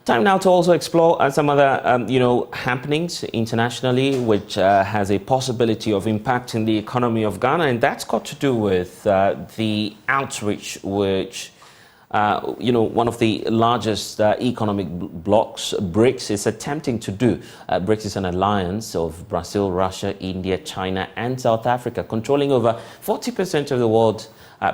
Time now to also explore some other, happenings internationally, which has a possibility of impacting the economy of Ghana, and that's got to do with the outreach which, one of the largest economic blocs, Brics, is attempting to do. Brics is an alliance of Brazil, Russia, India, China, and South Africa, controlling over 40% of the world's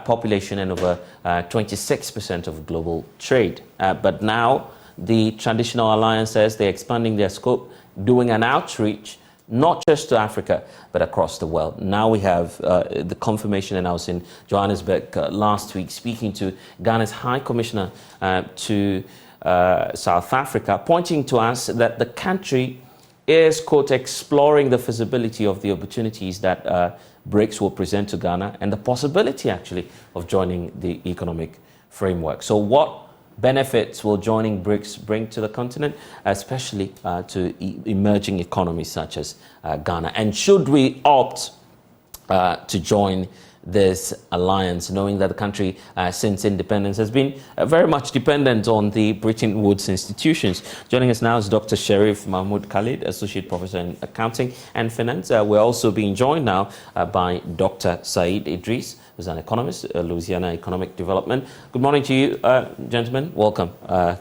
population and over 26% of global trade. But now, the traditional alliance says they're expanding their scope, doing an outreach, not just to Africa, but across the world. Now we have the confirmation, and I was in Johannesburg last week speaking to Ghana's High Commissioner to South Africa, pointing to us that the country is, quote, exploring the feasibility of the opportunities that Brics will present to Ghana and the possibility, actually, of joining the economic framework. So what benefits will joining Brics bring to the continent, especially to emerging economies such as Ghana? And should we opt to join this alliance, knowing that the country since independence has been very much dependent on the Bretton Woods institutions? Joining us now is Dr. Sherif Mahmoud Khalid, Associate Professor in Accounting and Finance. We're also being joined now by Dr. Said Idris, who's an economist, Louisiana Economic Development. Good morning to you, gentlemen. Welcome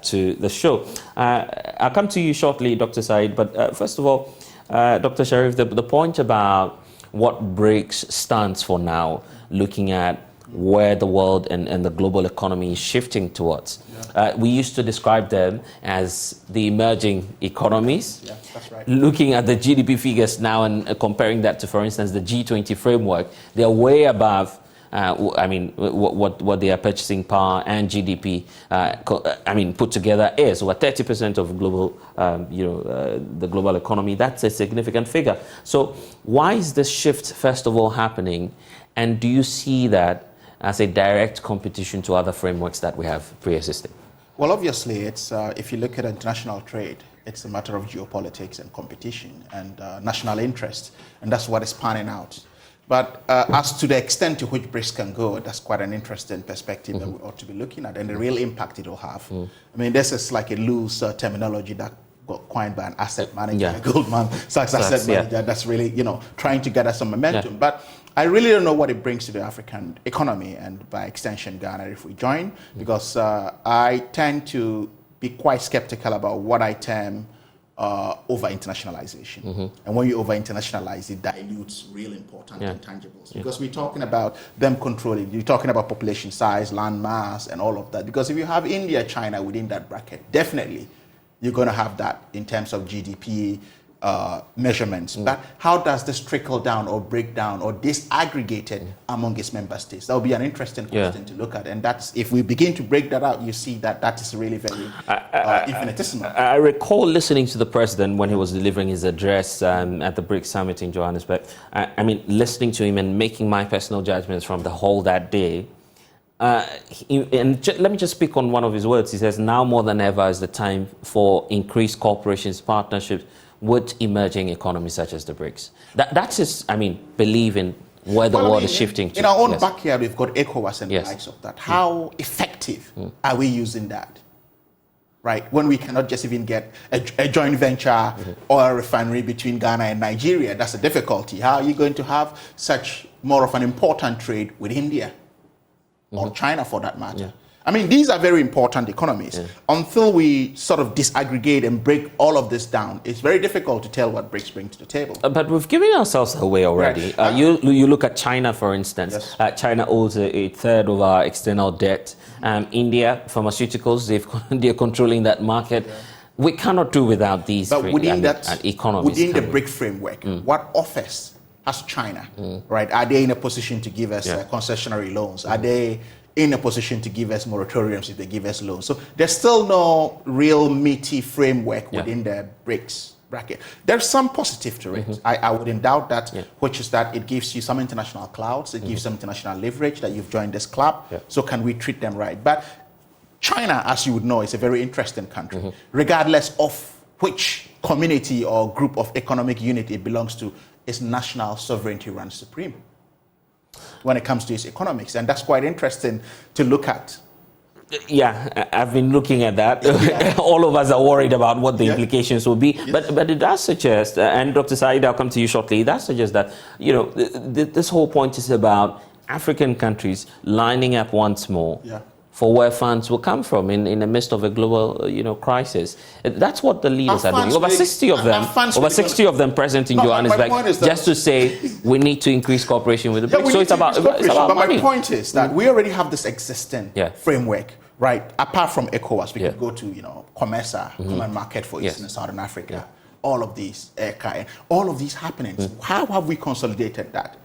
to the show. I'll come to you shortly, Dr. Said, but first of all, Dr. Sherif, the point about what Brics stands for now, looking at where the world and the global economy is shifting towards. Yeah. We used to describe them as the emerging economies. Yeah, that's right. Looking at the GDP figures now and comparing that to, for instance, the G20 framework, they're way above what their purchasing power and GDP, put together is. Over 30% of global, the global economy. That's a significant figure. So why is this shift, first of all, happening? And do you see that as a direct competition to other frameworks that we have pre-existing? Well, obviously, it's if you look at international trade, it's a matter of geopolitics and competition and national interest, and that's what is panning out. But as to the extent to which Brics can go, that's quite an interesting perspective that we ought to be looking at, and the real impact it will have. I mean, this is like a loose terminology that got coined by an asset manager, Goldman Sachs asset manager, that's really, trying to gather some momentum. Yeah. But I really don't know what it brings to the African economy, and by extension, Ghana, if we join, because I tend to be quite skeptical about what I term over-internationalization. And when you over-internationalize, it dilutes real important intangibles. Because we're talking about them controlling, you're talking about population size, land mass, and all of that. Because if you have India, China within that bracket, definitely you're going to have that in terms of GDP measurements. But how does this trickle down or break down or disaggregated among its member states? That will be an interesting question to look at. And that's, if we begin to break that out, you see that that is really very infinitesimal. I recall listening to the president when he was delivering his address at the Brics Summit in Johannesburg. Listening to him and making my personal judgments from the whole that day. Let me just speak on one of his words. He says, now more than ever is the time for increased cooperations, partnerships with emerging economies such as the Brics. That's his, belief in where the world is shifting to. In our own backyard, we've got ECOWAS and the likes of that. How effective are we using that? Right? When we cannot just even get a joint venture or a refinery between Ghana and Nigeria, that's a difficulty. How are you going to have such more of an important trade with India? Or China, for that matter. These are very important economies. Until we sort of disaggregate and break all of this down, it's very difficult to tell what Brics bring to the table. But we've given ourselves away already. Right. You look at China, for instance. China owes a third of our external debt. India, pharmaceuticals, they're controlling that market. We cannot do without these economies. Within the BRIC framework, what offers has China, right? Are they in a position to give us concessionary loans? Are they in a position to give us moratoriums if they give us loans? So there's still no real meaty framework within the BRICS bracket. There's some positive to it. I wouldn't doubt that, which is that it gives you some international clouds, it gives some international leverage that you've joined this club. So can we treat them right? But China, as you would know, is a very interesting country, regardless of which community or group of economic unit it belongs to. Its national sovereignty runs supreme when it comes to its economics. And that's quite interesting to look at. Yeah, I've been looking at that. All of us are worried about what the implications will be. Yes. But it does suggest, and Dr. Said, I'll come to you shortly, it does suggest that, this whole point is about African countries lining up once more for where funds will come from in the midst of a global, crisis. That's what the leaders are doing. Over 60 of them present in Johannesburg, just to say we need to increase cooperation with the BRICS. So it's about money. My point is that we already have this existing framework, right? Apart from ECOWAS, we could go to, COMESA, Common Market for Eastern and Southern Africa, all of these, all of these happenings. How have we consolidated that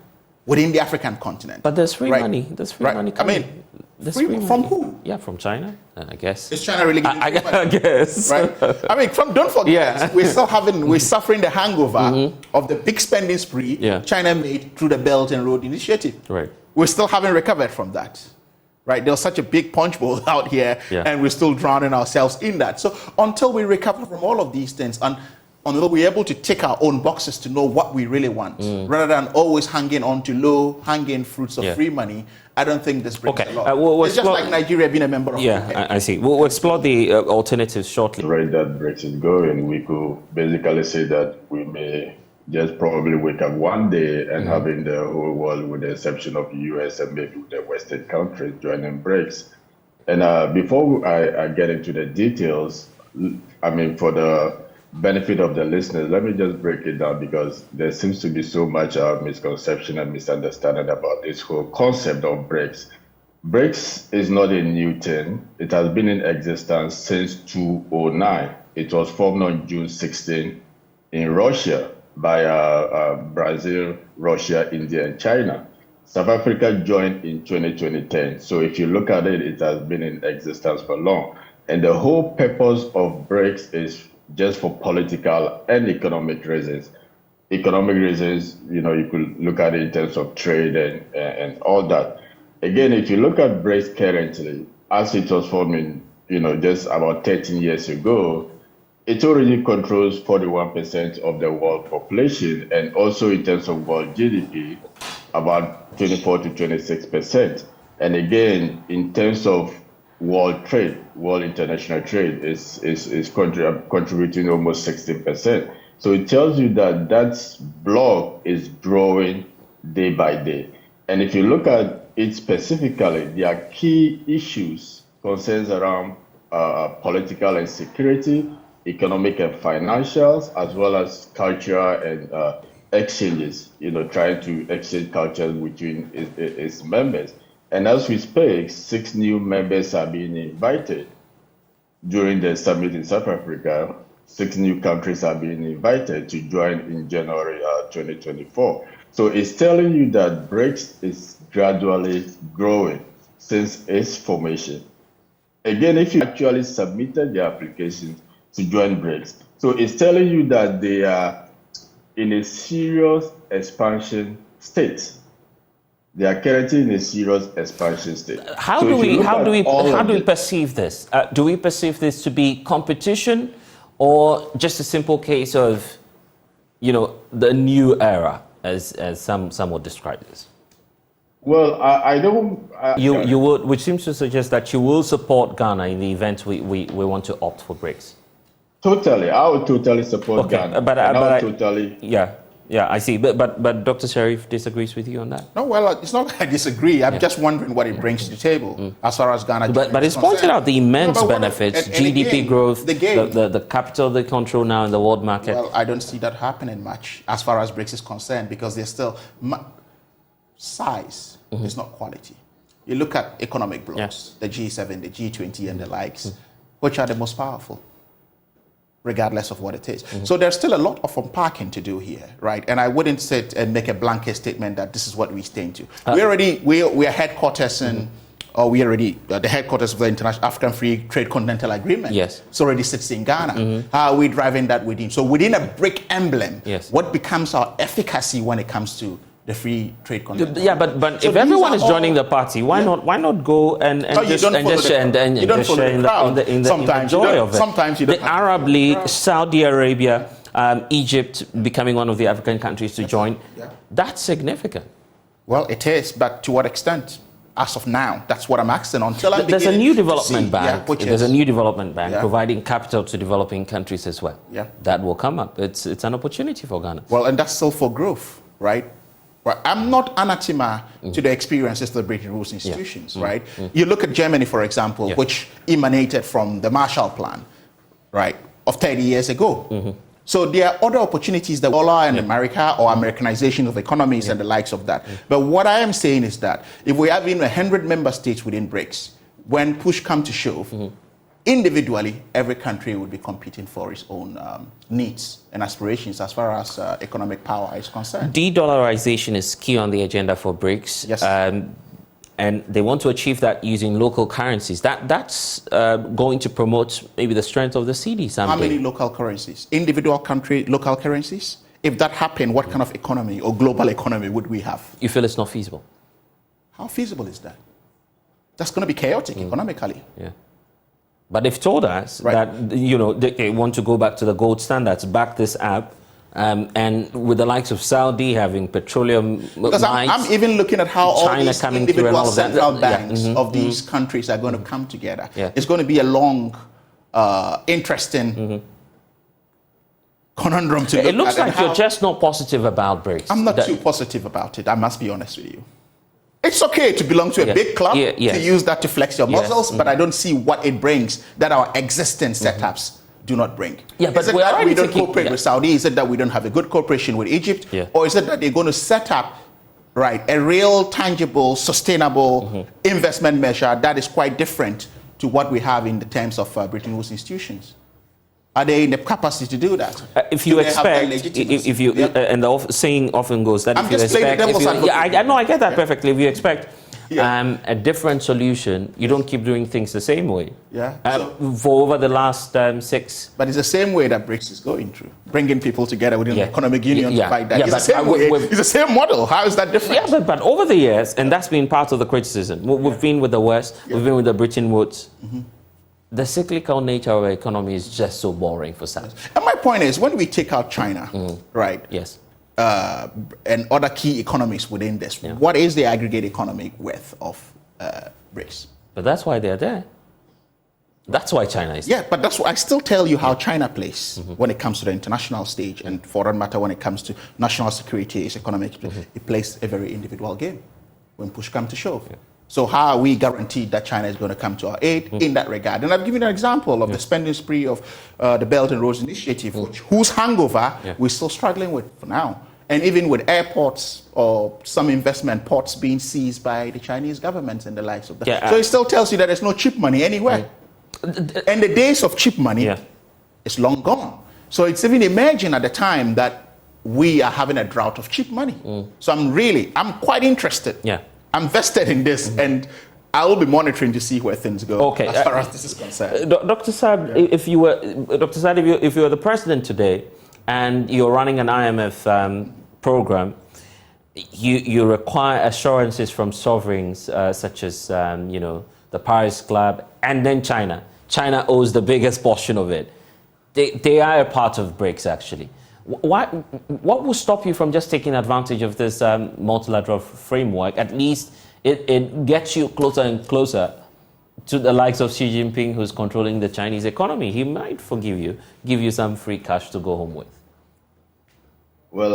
within the African continent? But there's free money. There's free money coming. From who? Yeah, from China, I guess. Is China really giving I guess. Right? don't forget, we're suffering the hangover of the big spending spree China made through the Belt and Road Initiative. Right. We still haven't recovered from that. Right? There was such a big punch bowl out here, and we're still drowning ourselves in that. So until we recover from all of these things, and until we're able to tick our own boxes to know what we really want, rather than always hanging on to low-hanging fruits of free money, I don't think this brings a lot. It's just like Nigeria being a member of OPEC. I see. We'll explore the alternatives shortly. The rate that Brics is going, we could basically say that we may just probably wake up one day and having the whole world, with the exception of the US and maybe the Western countries, joining Brics. And before I get into the details, for the benefit of the listeners, let me just break it down, because there seems to be so much misconception and misunderstanding about this whole concept of BRICS. BRICS is not a new thing. It has been in existence since 2009. It was formed on June 16 in Russia by Brazil, Russia, India, and China. South Africa joined in 2010. So if you look at it, it has been in existence for long. And the whole purpose of BRICS is just for political and economic reasons. Economic reasons, you could look at it in terms of trade and all that. Again, if you look at BRICS currently, as it was formed just about 13 years ago, it already controls 41% of the world population, and also in terms of world GDP, about 24 to 26%. And again, in terms of world trade, world international trade is contributing almost 16%. So it tells you that bloc is growing day by day. And if you look at it specifically, there are key issues, concerns around political and security, economic and financials, as well as cultural and exchanges, trying to exchange cultures between its members. And as we speak, 6 new members are being invited. During the summit in South Africa, 6 new countries are being invited to join in January 2024. So it's telling you that BRICS is gradually growing since its formation. Again, if you actually submitted the applications to join BRICS, so it's telling you that they are in a serious expansion state. They are currently in a serious expansion state. How do we perceive this? Do we perceive this to be competition, or just a simple case of, the new era, as some would describe this? Well, I don't. You would, which seems to suggest that you will support Ghana in the event we want to opt for BRICS. Totally, I would totally support Ghana. Yeah, I see. But Dr. Sharif disagrees with you on that? No, well, it's not that I disagree. I'm just wondering what it brings to the table as far as Ghana. But it's pointed out the immense benefits, GDP again, growth, the capital they control now in the world market. Well, I don't see that happening much as far as BRICS is concerned, because there's still size is not quality. You look at economic blocs, the G7, the G20, and the likes, which are the most powerful, regardless of what it is. So there's still a lot of unpacking to do here, right? And I wouldn't sit and make a blanket statement that this is what we stand to. We are headquarters in, or we already, the headquarters of the International African Free Trade Continental Agreement. Yes. It's already sits in Ghana. How are we driving that within? So within a BRIC emblem, what becomes our efficacy when it comes to the free trade continental? Yeah, but so if everyone is joining the party, why not go and just share in the joy of it? Sometimes you don't. The Arab League, Saudi Arabia, Egypt becoming one of the African countries to join. That's significant. Well, it is, but to what extent? As of now, that's what I'm asking. Until I'm There's a new development bank. Yeah, There's a new development bank Yeah. providing capital to developing countries as well. Yeah. That will come up. It's an opportunity for Ghana. Well, and that's still for growth, right? Well, I'm not anathema to the experiences of the Bretton Woods institutions, right? You look at Germany, for example, which emanated from the Marshall Plan, right, of 30 years ago. So there are other opportunities that dollar in America or Americanization of economies and the likes of that. But what I am saying is that if we have 100 member states within Brics, when push comes to shove, individually, every country would be competing for its own needs and aspirations as far as economic power is concerned. De-dollarization is key on the agenda for Brics. Yes. And they want to achieve that using local currencies. That's going to promote maybe the strength of the CD someday. How many local currencies? Individual country local currencies? If that happened, what kind of economy or global economy would we have? You feel it's not feasible? How feasible is that? That's going to be chaotic economically. Yeah. But they've told us that, they want to go back to the gold standards, back this up. And with the likes of Saudi having petroleum because mines, I'm even looking at how all China these coming through and individual all of that. central banks of these countries are going to come together. It's going to be a long, interesting conundrum to look at. It looks like you're just not positive about Brics. I'm not too positive about it, I must be honest with you. It's okay to belong to a big club, to use that to flex your muscles, but I don't see what it brings that our existing setups do not bring. Yeah, but is it that we don't cooperate with Saudi? Is it that we don't have a good cooperation with Egypt? Or is it that they're going to set up, a real, tangible, sustainable investment measure that is quite different to what we have in the terms of Bretton Woods institutions? Are they in the capacity to do that? If you expect, and the saying often goes that I'm if you just playing the devil's expect, advocate. I get that perfectly. If you expect a different solution, you don't keep doing things the same way. For over the last 6. But it's the same way that Brics is going through, bringing people together within the economic union to fight that. It's the same way. It's the same model. How is that different? Yeah, but over the years, and that's been part of the criticism. We've been with the West. We've been with the Bretton Woods. The cyclical nature of our economy is just so boring for some. And my point is, when we take out China, Yes. And other key economies within this, what is the aggregate economic worth of Brics? But that's why they're there. That's why China is there. Yeah, but that's why I still tell you how China plays when it comes to the international stage, and for that matter, when it comes to national security, its economic, it plays a very individual game when push comes to shove. So how are we guaranteed that China is going to come to our aid in that regard? And I've given an example of the spending spree of the Belt and Roads Initiative, whose hangover we're still struggling with for now. And even with airports or some investment ports being seized by the Chinese government and the likes of that. So it still tells you that there's no cheap money anywhere. And the days of cheap money is long gone. So it's even emerging at the time that we are having a drought of cheap money. So I'm quite interested. I'm vested in this, and I will be monitoring to see where things go as far as this is concerned. Dr. Saad, if you were the president today and you're running an IMF program, you require assurances from sovereigns such as the Paris Club and then China. China owes the biggest portion of it. They are a part of Brics, actually. What will stop you from just taking advantage of this multilateral framework? At least it gets you closer and closer to the likes of Xi Jinping, who's controlling the Chinese economy. He might forgive you, give you some free cash to go home with. Well,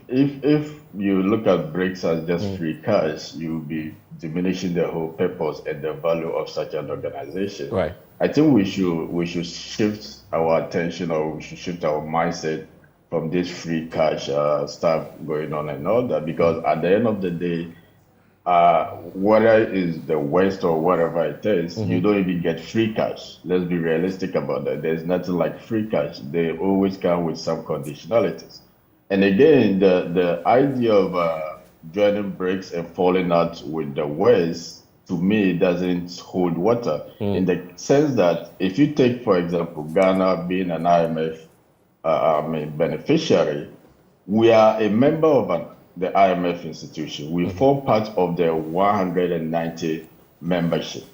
if you look at Brics as just free cash, you'll be diminishing the whole purpose and the value of such an organization. Right. I think we should shift our attention, or we should shift our mindset from this free cash stuff going on and all that, because at the end of the day, whether it's the West or whatever it is, you don't even get free cash. Let's be realistic about that. There's nothing like free cash. They always come with some conditionalities. And again, the idea of joining Brics and falling out with the West, to me, doesn't hold water in the sense that if you take, for example, Ghana being an IMF beneficiary, we are a member of the IMF institution. We form part of the 190 membership.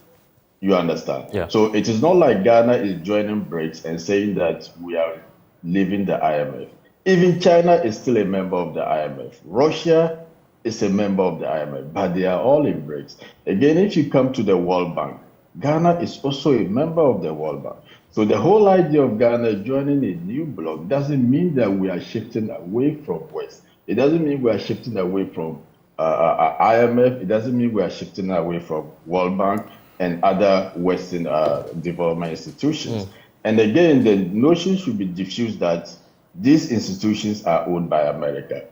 You understand? Yeah. So it is not like Ghana is joining Brics and saying that we are leaving the IMF. Even China is still a member of the IMF. Russia is a member of the IMF, but they are all in BRICS. Again, if you come to the World Bank, Ghana is also a member of the World Bank. So the whole idea of Ghana joining a new bloc doesn't mean that we are shifting away from West. It doesn't mean we are shifting away from IMF. It doesn't mean we are shifting away from World Bank and other Western development institutions. And again, the notion should be diffused that these institutions are owned by America.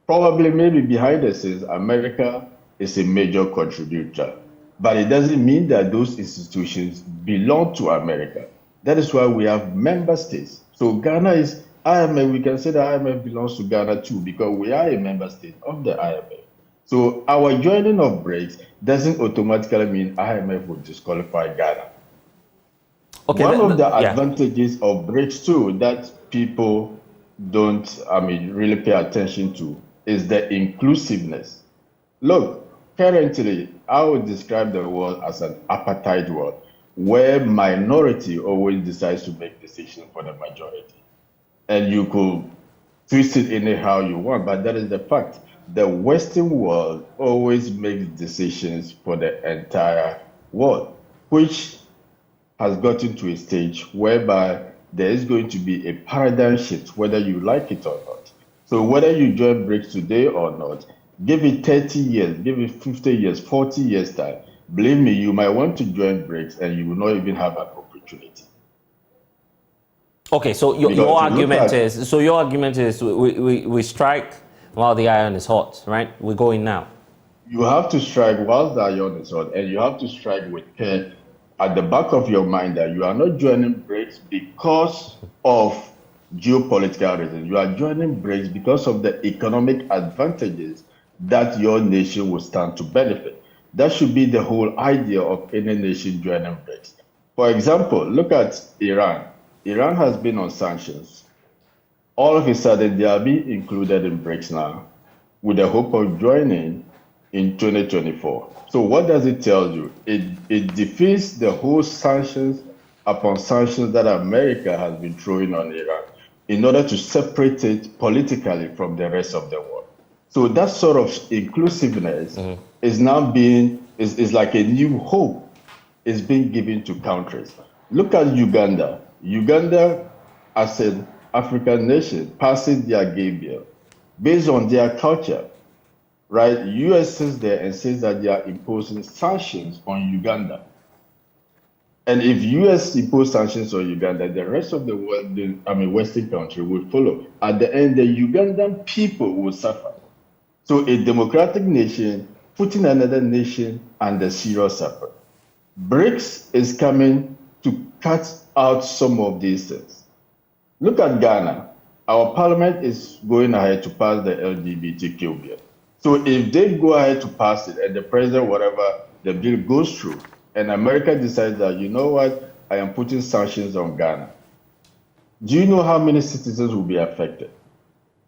Probably, maybe behind the scenes, America is a major contributor. But it doesn't mean that those institutions belong to America. That is why we have member states. So Ghana is IMF. We can say that IMF belongs to Ghana too, because we are a member state of the IMF. So our joining of BRICS doesn't automatically mean IMF will disqualify Ghana. Okay, one of the advantages of BRICS too that people don't, really pay attention to is the inclusiveness. Look, currently, I would describe the world as an apartheid world, where minority always decides to make decisions for the majority. And you could twist it anyhow you want, but that is the fact. The Western world always makes decisions for the entire world, which has gotten to a stage whereby there is going to be a paradigm shift, whether you like it or not. So whether you join BRICS today or not, give it 30 years, give it 50 years, 40 years time. Believe me, you might want to join BRICS and you will not even have an opportunity. Okay, so your argument is we strike while the iron is hot, right? We're going now. You have to strike while the iron is hot, and you have to strike with care at the back of your mind that you are not joining BRICS because of geopolitical reasons. You are joining BRICS because of the economic advantages that your nation will stand to benefit. That should be the whole idea of any nation joining BRICS. For example, look at Iran. Iran has been on sanctions. All of a sudden, they are being included in BRICS now with the hope of joining in 2024. So what does it tell you? It defeats the whole sanctions upon sanctions that America has been throwing on Iran in order to separate it politically from the rest of the world. So that sort of inclusiveness is now is like a new hope is being given to countries. Look at Uganda. Uganda, as an African nation, passes their gay bill based on their culture, right? U.S. sits there and says that they are imposing sanctions on Uganda. And if U.S. impose sanctions on Uganda, the rest of the world, Western country will follow. At the end, the Ugandan people will suffer. So a democratic nation putting another nation under serious suffering. BRICS is coming to cut out some of these things. Look at Ghana. Our parliament is going ahead to pass the LGBTQ bill. So if they go ahead to pass it and the president, whatever the bill goes through, and America decides that, you know what, I am putting sanctions on Ghana, do you know how many citizens will be affected?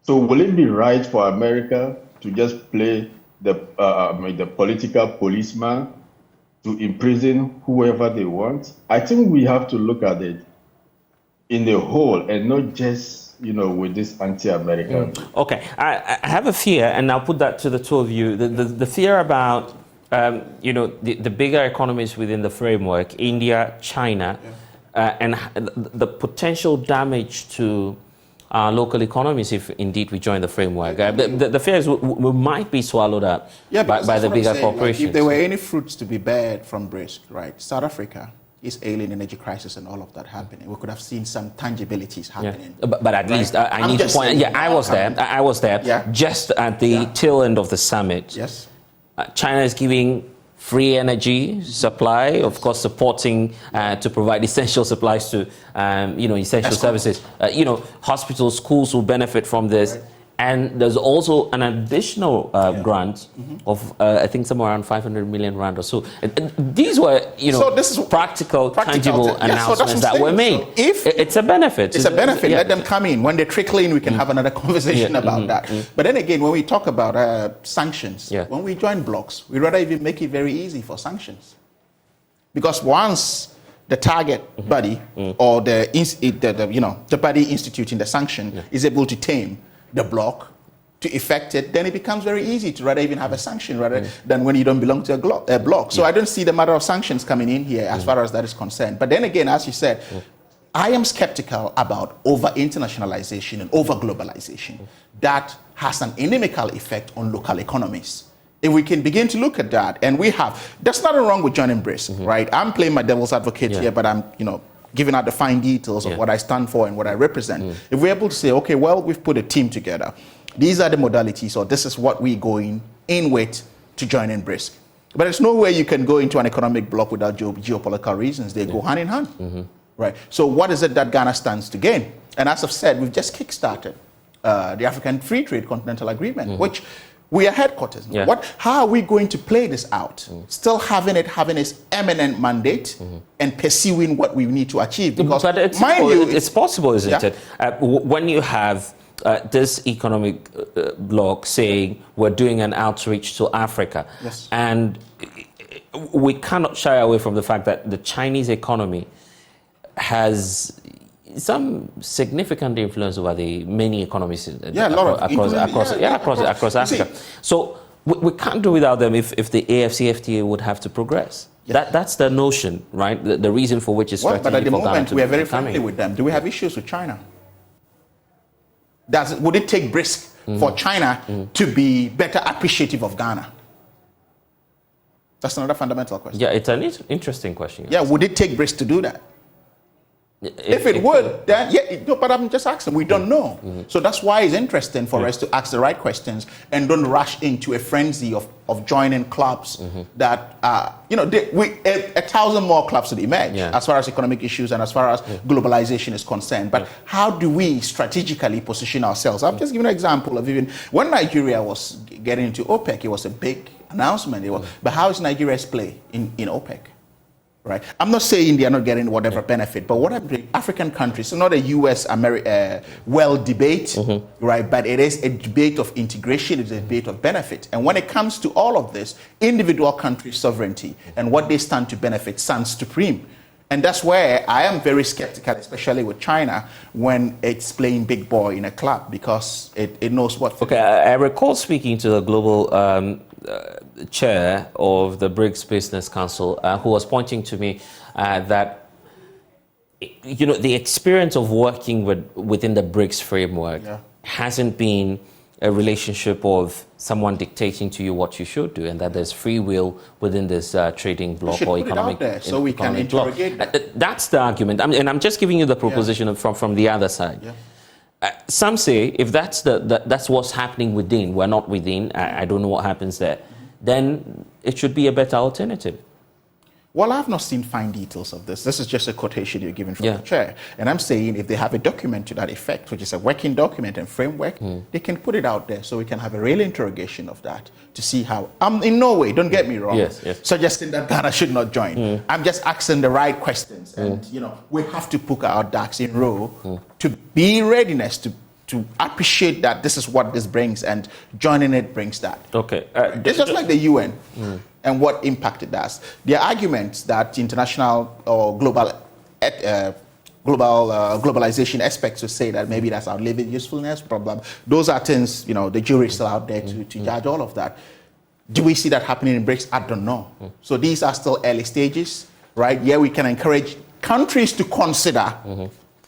So will it be right for America to just play the political policeman to imprison whoever they want? I think we have to look at it in the whole and not just, with this anti-American. Okay, I have a fear, and I'll put that to the two of you. The fear about, the bigger economies within the framework, India, China, and the potential damage to local economies if indeed we join the framework. The fear is we might be swallowed up by the bigger corporations. Like, if there were any fruits to be bared from BRICS, right? South Africa is alien energy crisis and all of that happening. We could have seen some tangibilities happening. Yeah. But at least I need to point out, I was there just at the tail end of the summit. Yes. China is giving free energy supply, of course, supporting to provide essential supplies to, essential services. Hospitals, schools will benefit from this. Right. And there's also an additional grant of, I think, somewhere around 500 million rand or so. And these were, so this is practical, tangible announcements that were made. So if it's a benefit. It's a benefit. Let them come in. When they trickle in, we can have another conversation about that. But then again, when we talk about sanctions, when we join blocs, we rather even make it very easy for sanctions. Because once the target body or the body instituting the sanction is able to tame the bloc, to effect it, then it becomes very easy to rather even have a sanction rather than when you don't belong to a bloc. So I don't see the matter of sanctions coming in here as far as that is concerned. But then again, as you said, I am skeptical about over-internationalization and over-globalization. That has an inimical effect on local economies. If we can begin to look at that, and there's nothing wrong with joining Brics, right? I'm playing my devil's advocate here, but I'm, giving out the fine details of what I stand for and what I represent. If we're able to say, okay, well, we've put a team together. These are the modalities, or this is what we're going in with to join in Brics. But there's no way you can go into an economic bloc without geopolitical reasons. They go hand in hand, right? So what is it that Ghana stands to gain? And as I've said, we've just kickstarted the African Free Trade Continental Agreement, which we are headquarters. How are we going to play this out? Still having its eminent mandate and pursuing what we need to achieve. Because, but it's possible, isn't it? When you have this economic bloc saying we're doing an outreach to Africa, and we cannot shy away from the fact that the Chinese economy has some significant influence over the many economies across Africa. So we can't do without them if the AFCFTA would have to progress. That's the notion, right? The reason for which is strategic. But at the moment, we are very friendly with them. Do we have issues with China? Would it take Brics for China to be better appreciative of Ghana? That's another fundamental question. Yeah, it's an interesting question. Yeah, would it take Brics to do that? If it would, then but I'm just asking. We don't know. So that's why it's interesting for us to ask the right questions and don't rush into a frenzy of joining clubs that, 1,000 more clubs will emerge as far as economic issues and as far as globalization is concerned. But how do we strategically position ourselves? I've just given an example of even when Nigeria was getting into OPEC, it was a big announcement. But how is Nigeria's play in OPEC? Right. I'm not saying they are not getting whatever benefit, but what African countries, so not a U.S. world debate, right? But it is a debate of integration, it's a debate of benefit. And when it comes to all of this, individual country sovereignty and what they stand to benefit stands supreme. And that's where I am very skeptical, especially with China, when it's playing big boy in a club, because it knows what. Okay, I recall speaking to the global chair of the Brics Business Council, who was pointing to me that the experience of working within the Brics framework hasn't been a relationship of someone dictating to you what you should do, and that there's free will within this trading bloc or economic bloc. So we can interrogate that. That's the argument. And I'm just giving you the proposition from the other side. Some say if that's what's happening within, we're not within, I don't know what happens there, then it should be a better alternative. Well, I've not seen fine details of this. This is just a quotation you're given from the chair. And I'm saying if they have a document to that effect, which is a working document and framework, they can put it out there so we can have a real interrogation of that to see how. I'm in no way, don't get me wrong, suggesting that Ghana should not join. I'm just asking the right questions. And, we have to put our ducks in a row to be in readiness to appreciate that this is what this brings, and joining it brings that. Okay. It's just like the UN. And what impact it does. The arguments that international or globalization aspects to say that maybe that's our living usefulness problem. Those are things, the jury's still out there to judge all of that. Do we see that happening in Brics? I don't know. So these are still early stages, right? Yeah, we can encourage countries to consider.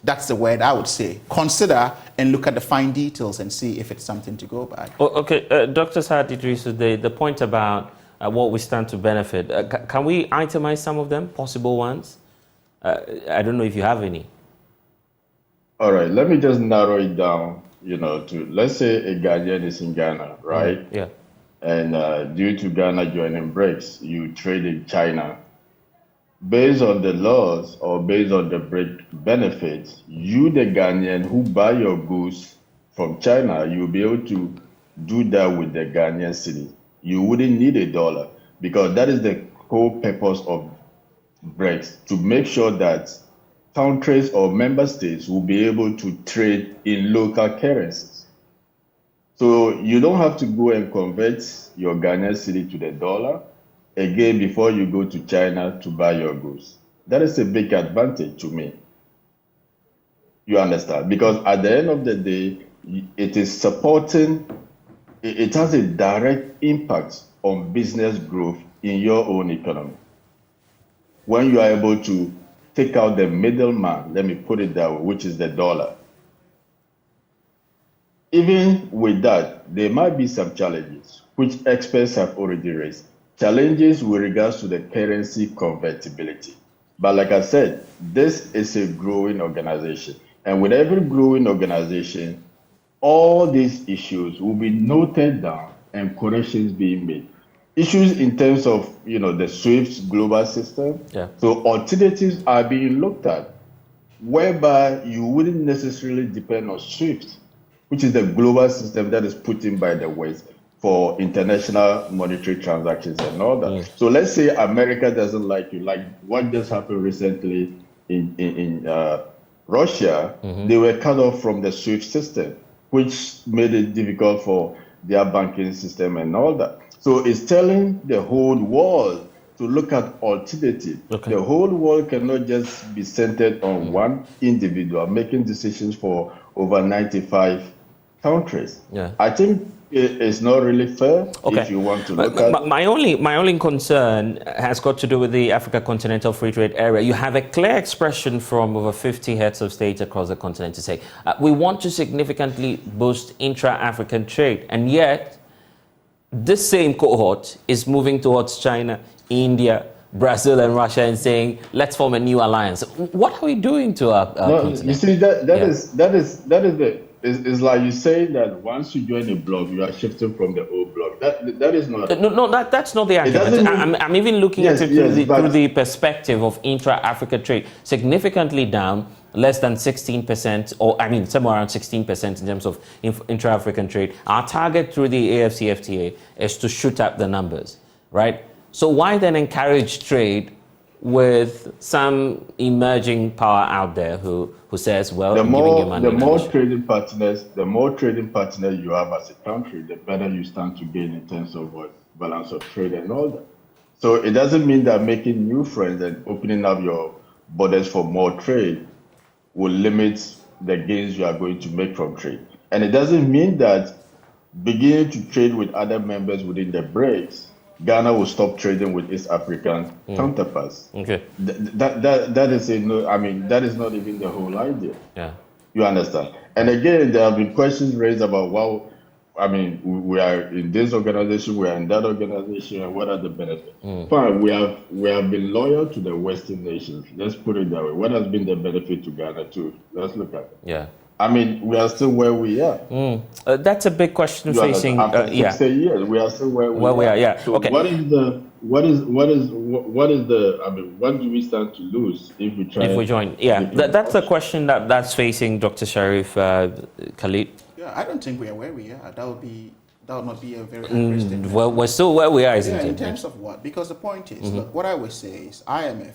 That's the word I would say. Consider and look at the fine details and see if it's something to go by. Okay, Dr. Saad Idris, the point about what we stand to benefit. Can we itemize some of them, possible ones? I don't know if you have any. All right, let me just narrow it down, to, let's say a Ghanaian is in Ghana, right? And due to Ghana joining Brics, you trade in China. Based on the laws or based on the Bric benefits, you, the Ghanaian who buy your goods from China, you'll be able to do that with the Ghanaian cedi. You wouldn't need $1 because that is the whole purpose of Brics, to make sure that countries or member states will be able to trade in local currencies. So you don't have to go and convert your Ghanaian cedi to the dollar again before you go to China to buy your goods. That is a big advantage to me. You understand? Because at the end of the day, it is supporting it has a direct impact on business growth in your own economy. When you are able to take out the middleman, let me put it that way, which is the dollar. Even with that, there might be some challenges, which experts have already raised. Challenges with regards to the currency convertibility. But like I said, this is a growing organization. And with every growing organization, all these issues will be noted down and corrections being made. Issues in terms of, the SWIFT global system. Yeah. So alternatives are being looked at, whereby you wouldn't necessarily depend on SWIFT, which is the global system that is put in by the West for international monetary transactions and all that. Mm. So let's say America doesn't like you, like what just happened recently in Russia. Mm-hmm. They were cut off from the SWIFT system, which made it difficult for their banking system and all that. So it's telling the whole world to look at alternatives. Okay. The whole world cannot just be centered on one individual making decisions for over 95 countries. Yeah. I think it's not really fair if you want to look at my only concern has got to do with the Africa Continental Free Trade Area. You have a clear expression from over 50 heads of state across the continent to say, we want to significantly boost intra-African trade, and yet this same cohort is moving towards China, India, Brazil and Russia and saying, let's form a new alliance. What are we doing to our continent? You see, it's like you say that once you join a bloc, you are shifting from the old bloc. That is not... That's not the argument. I'm even looking at it through the perspective of intra-Africa trade. Significantly down, less than 16%, or somewhere around 16% in terms of intra-African trade. Our target through the AFCFTA is to shoot up the numbers, right? So why then encourage trade with some emerging power out there who says, well, the more trading partners you have as a country, the better you stand to gain in terms of balance of trade and all that. So it doesn't mean that making new friends and opening up your borders for more trade will limit the gains you are going to make from trade. And it doesn't mean that beginning to trade with other members within the Brics, Ghana will stop trading with its African counterparts. Okay. That is not even the whole idea. Yeah. You understand? And again, there have been questions raised about, we are in this organization, we are in that organization, and what are the benefits? Fine, we have been loyal to the Western nations. Let's put it that way. What has been the benefit to Ghana too? Let's look at it. Yeah. We are still where we are. That's a big question facing. After 60 years, we are still where we are. Yeah. So okay. What do we stand to lose if we try? If we join, that's the question that's facing Dr. Sharif Khalid. Yeah, I don't think we are where we are. That would not be a very accurate statement. Well, we're still where we are, isn't it? In terms of what? Because the point is, look, what I would say is IMF.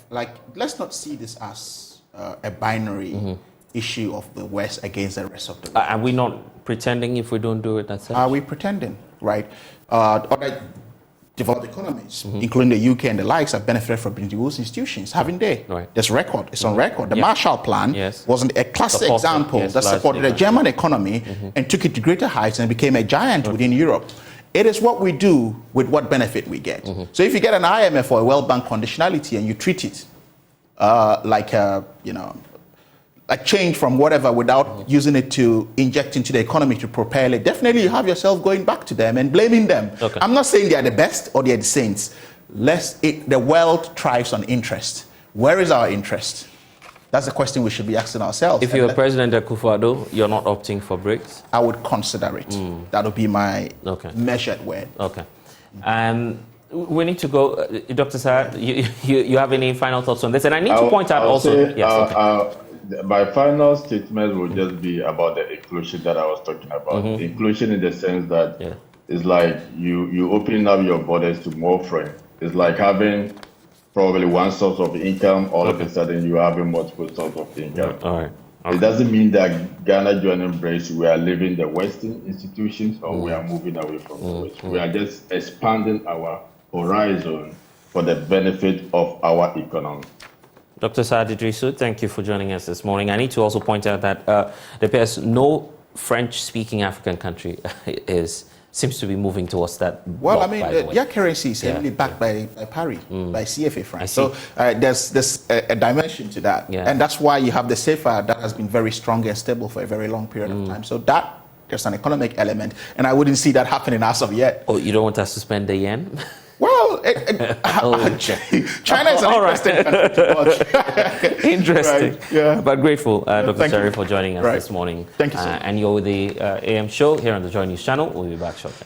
Let's not see this as a binary. Issue of the West against the rest of the world. Are we not pretending if we don't do it? That's it. Are we pretending, right? Other developed economies, including the UK and the likes, have benefited from those institutions, haven't they? Right. There's record. It's on record. The Marshall Plan wasn't a classic example that supported the German economy and took it to greater heights and became a giant within Europe. It is what we do with what benefit we get. So if you get an IMF or a World Bank conditionality and you treat it like change from whatever without using it to inject into the economy to propel it, definitely you have yourself going back to them and blaming them. Okay. I'm not saying they are the best or they are the saints. The world thrives on interest. Where is our interest? That's the question we should be asking ourselves. If you're President Akufo-Addo, you're not opting for Brics? I would consider it. That would be my measured word. Okay. We need to go. Dr. Sarr, you have any final thoughts on this? And I need to point out also... My final statement will just be about the inclusion that I was talking about. Inclusion in the sense that it's like you opening up your borders to more friends. It's like having probably one source of income, all of a sudden you having multiple sources of income. All right. Okay. It doesn't mean that Ghana joining Brics, we are leaving the Western institutions or we are moving away from the West. We are just expanding our horizon for the benefit of our economy. Dr. Saad Idrisu, thank you for joining us this morning. I need to also point out that there appears no French-speaking African country is seems to be moving towards that. Well, bloc, I mean, by the way. their currency is heavily backed by Paris, by CFA francs. So there's a dimension to that. Yeah. And that's why you have the CFA that has been very strong and stable for a very long period of time. So that there's an economic element, and I wouldn't see that happening as of yet. Oh, you don't want us to spend the yen? Well, China is an interesting country to watch. Interesting. Right, yeah. But grateful, Dr. Thank Terry, you. for joining us this morning. Thank you, sir. And you're with the AM show here on the Joy News channel. We'll be back shortly.